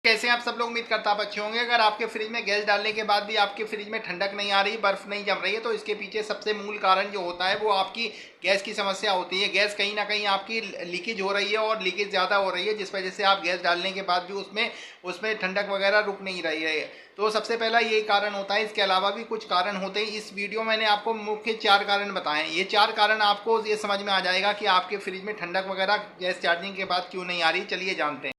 कैसे हैं आप सब लोग। उम्मीद करता आप अच्छे होंगे। अगर आपके फ्रिज में गैस डालने के बाद भी आपके फ्रिज में ठंडक नहीं आ रही, बर्फ नहीं जम रही है, तो इसके पीछे सबसे मूल कारण जो होता है वो आपकी गैस की समस्या होती है। गैस कहीं ना कहीं आपकी लीकेज हो रही है और लीकेज ज़्यादा हो रही है, जिस वजह से आप गैस डालने के बाद भी उसमें उसमें ठंडक वगैरह रुक नहीं रही है। तो सबसे पहला यही कारण होता है। इसके अलावा भी कुछ कारण होते हैं। इस वीडियो में मैंने आपको मुख्य 4 कारण बताए हैं। ये 4 कारण आपको ये समझ में आ जाएगा कि आपके फ्रिज में ठंडक वगैरह गैस चार्जिंग के बाद क्यों नहीं आ रही। चलिए जानते हैं।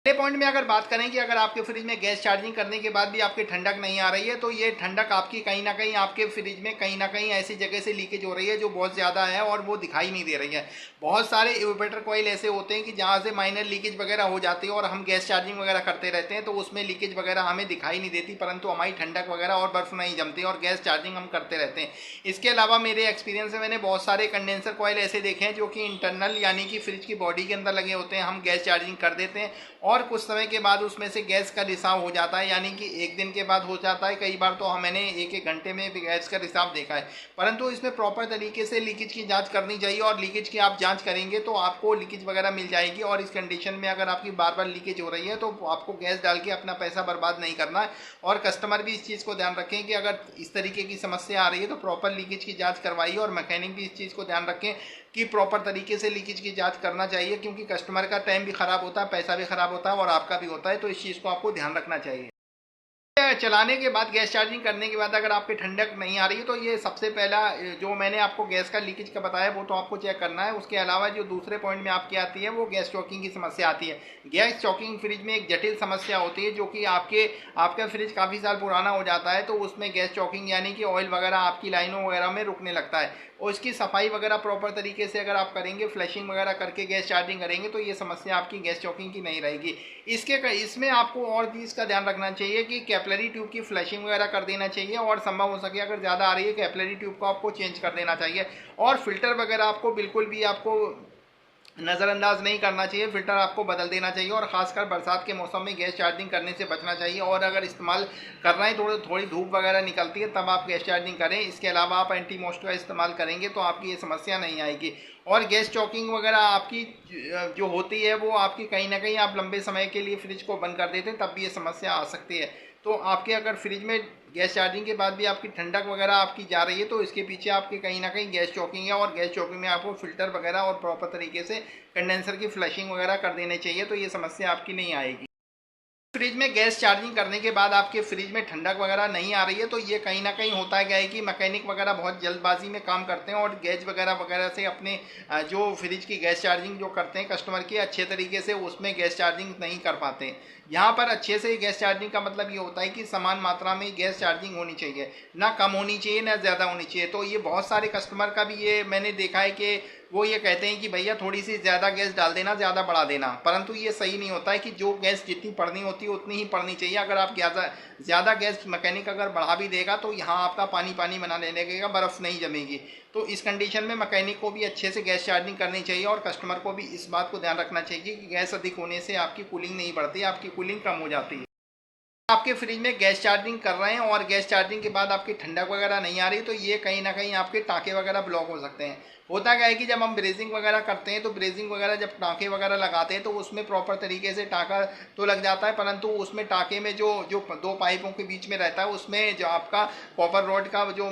पहले पॉइंट में अगर बात करें कि अगर आपके फ्रिज में गैस चार्जिंग करने के बाद भी आपकी ठंडक नहीं आ रही है, तो ये ठंडक आपकी कहीं ना कहीं आपके फ्रिज में कहीं ना कहीं ऐसी जगह से लीकेज हो रही है जो बहुत ज़्यादा है और वो दिखाई नहीं दे रही है। बहुत सारे इवेपोरेटर कॉइल ऐसे होते हैं कि जहाँ से माइनर लीकेज वगैरह हो जाती है और हम गैस चार्जिंग वगैरह करते रहते हैं तो उसमें लीकेज वगैरह हमें दिखाई नहीं देती, परंतु हमारी ठंडक वगैरह और बर्फ नहीं जमती और गैस चार्जिंग हम करते रहते हैं। इसके अलावा मेरे एक्सपीरियंस में मैंने बहुत सारे कंडेंसर कॉइल ऐसे देखे हैं जो कि इंटरनल यानी कि फ्रिज की बॉडी के अंदर लगे होते हैं। हम गैस चार्जिंग कर देते हैं और कुछ समय के बाद उसमें से गैस का रिसाव हो जाता है, यानी कि एक दिन के बाद हो जाता है। कई बार तो मैंने एक एक घंटे में भी गैस का रिसाव देखा है। परंतु इसमें प्रॉपर तरीके से लीकेज की जांच करनी चाहिए और लीकेज की आप जांच करेंगे तो आपको लीकेज वगैरह मिल जाएगी। और इस कंडीशन में अगर आपकी बार बार लीकेज हो रही है तो आपको गैस डाल के अपना पैसा बर्बाद नहीं करना है। और कस्टमर भी इस चीज़ को ध्यान रखें कि अगर इस तरीके की समस्या आ रही है तो प्रॉपर लीकेज की जाँच करवाइए। और मैकेनिक भी इस चीज़ को ध्यान रखें कि प्रॉपर तरीके से लीकेज की जांच करना चाहिए, क्योंकि कस्टमर का टाइम भी खराब होता है, पैसा भी खराब होता है और आपका भी होता है। तो इस चीज़ को आपको ध्यान रखना चाहिए। चलाने के बाद गैस चार्जिंग करने के बाद अगर आपकी ठंडक नहीं आ रही है तो ये सबसे पहला जो मैंने आपको गैस का लीकेज का बताया वो तो आपको चेक करना है। उसके अलावा जो दूसरे पॉइंट में आपकी आती है वो गैस चॉकिंग की समस्या आती है। गैस चॉकिंग फ्रिज में एक जटिल समस्या होती है, जो कि आपका फ्रिज काफ़ी साल पुराना हो जाता है तो उसमें गैस चॉकिंग यानी कि ऑयल वगैरह आपकी लाइनों वगैरह में रुकने लगता है। और इसकी सफाई वगैरह प्रॉपर तरीके से अगर आप करेंगे, फ्लशिंग वगैरह करके गैस चार्जिंग करेंगे तो ये समस्या आपकी गैस चॉकिंग की नहीं रहेगी। इसमें आपको और भी इसका ध्यान रखना चाहिए कि कैपिलरी ट्यूब की फ्लशिंग वगैरह कर देना चाहिए और संभव हो सके अगर ज़्यादा आ रही है कैपिलरी ट्यूब को आपको चेंज कर देना चाहिए। और फिल्टर वगैरह आपको बिल्कुल भी आपको नज़रअंदाज नहीं करना चाहिए, फिल्टर आपको बदल देना चाहिए। और खासकर बरसात के मौसम में गैस चार्जिंग करने से बचना चाहिए। और अगर इस्तेमाल कर रहे हैं थोड़ी धूप वगैरह निकलती है तब आप गैस चार्जिंग करें। इसके अलावा आप एंटी मॉस्ट का इस्तेमाल करेंगे तो आपकी ये समस्या नहीं आएगी। और गैस चॉकिंग वगैरह आपकी जो होती है वो आपकी कहीं ना कहीं आप लंबे समय के लिए फ्रिज को बंद कर देते हैं तब भी ये समस्या आ सकती है। तो आपके अगर फ्रिज में गैस चार्जिंग के बाद भी आपकी ठंडक वगैरह आपकी जा रही है तो इसके पीछे आपके कहीं ना कहीं गैस चॉकिंग है। और गैस चॉकिंग में आपको फिल्टर वगैरह और प्रॉपर तरीके से कंडेंसर की फ्लशिंग वगैरह कर देने चाहिए, तो ये समस्या आपकी नहीं आएगी। फ्रिज में गैस चार्जिंग करने के बाद आपके फ्रिज में ठंडक वगैरह नहीं आ रही है तो ये कहीं ना कहीं होता क्या है कि मैकेनिक वगैरह बहुत जल्दबाजी में काम करते हैं और गैस वगैरह वगैरह से अपने जो फ्रिज की गैस चार्जिंग जो करते हैं कस्टमर की अच्छे तरीके से उसमें गैस चार्जिंग नहीं कर पाते हैं। यहाँ पर अच्छे से गैस चार्जिंग का मतलब ये होता है कि समान मात्रा में गैस चार्जिंग होनी चाहिए, ना कम होनी चाहिए ना ज़्यादा होनी चाहिए। तो ये बहुत सारे कस्टमर का भी ये मैंने देखा है कि वो ये कहते हैं कि भैया थोड़ी सी ज़्यादा गैस डाल देना, ज़्यादा बढ़ा देना, परंतु ये सही नहीं होता है कि जो गैस जितनी पड़नी होती है उतनी ही पड़नी चाहिए। अगर आप ज़्यादा गैस मैकेनिक अगर बढ़ा भी देगा तो यहाँ आपका पानी पानी बना लेने लगेगा, बर्फ़ नहीं जमेगी। तो इस कंडीशन में मैकेनिक को भी अच्छे से गैस चार्जिंग करनी चाहिए और कस्टमर को भी इस बात को ध्यान रखना चाहिए कि गैस अधिक होने से आपकी कूलिंग नहीं बढ़ती, आपकी कूलिंग कम हो जाती है। आपके फ्रिज में गैस चार्जिंग कर रहे हैं और गैस चार्जिंग के बाद आपकी ठंडक वगैरह नहीं आ रही तो ये कहीं ना कहीं आपके टाँके वगैरह ब्लॉक हो सकते हैं। होता क्या है कि जब हम ब्रेजिंग वगैरह करते हैं तो ब्रेजिंग वगैरह जब टाँके वगैरह लगाते हैं तो उसमें प्रॉपर तरीके से टाँका तो लग जाता है, परंतु उसमें टाँके में जो जो दो पाइपों के बीच में रहता है उसमें जो आपका कॉपर रॉड का जो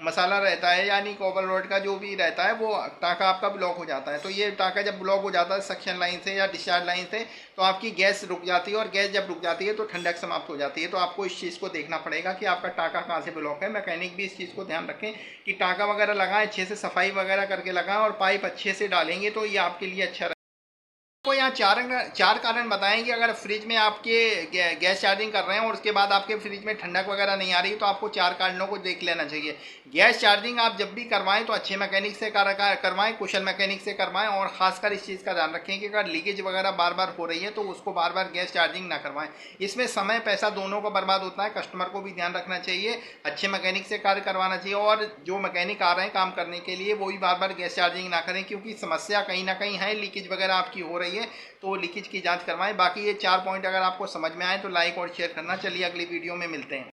मसाला रहता है यानी कॉपर रॉड का जो भी रहता है वो टाँका आपका ब्लॉक हो जाता है। तो ये टाँका जब ब्लॉक हो जाता है सक्शन लाइन से या डिस्चार्ज लाइन से तो आपकी गैस रुक जाती है और गैस जब रुक जाती है तो ठंडक समाप्त हो जाती है। तो आपको इस चीज़ को देखना पड़ेगा कि आपका टाँका कहाँ से ब्लॉक है। मैकेनिक भी इस चीज़ को ध्यान रखें कि टाँका वगैरह लगाएं, अच्छे से सफाई वगैरह करके लगाएं और पाइप अच्छे से डालेंगे तो ये आपके लिए अच्छा। को यहाँ चार कारण बताएं कि अगर फ्रिज में आपके गैस चार्जिंग कर रहे हैं और उसके बाद आपके फ्रिज में ठंडक वगैरह नहीं आ रही तो आपको 4 कारणों को देख लेना चाहिए। गैस चार्जिंग आप जब भी करवाएं तो अच्छे मैकेनिक से करवाएं, कुशल मैकेनिक से करवाएं। और खासकर इस चीज़ का ध्यान रखें कि अगर लीकेज वगैरह बार बार हो रही है तो उसको बार बार गैस चार्जिंग ना करवाएं। इसमें समय पैसा दोनों का बर्बाद होता है। कस्टमर को भी ध्यान रखना चाहिए, अच्छे मैकेनिक से कार्य करवाना चाहिए और जो मैकेनिक आ रहे हैं काम करने के लिए वो भी बार बार गैस चार्जिंग ना करें, क्योंकि समस्या कहीं ना कहीं है, लीकेज वगैरह आपकी हो रही है तो लीकेज की जांच करवाएं। बाकी ये 4 पॉइंट अगर आपको समझ में आए तो लाइक और शेयर करना। चलिए अगली वीडियो में मिलते हैं।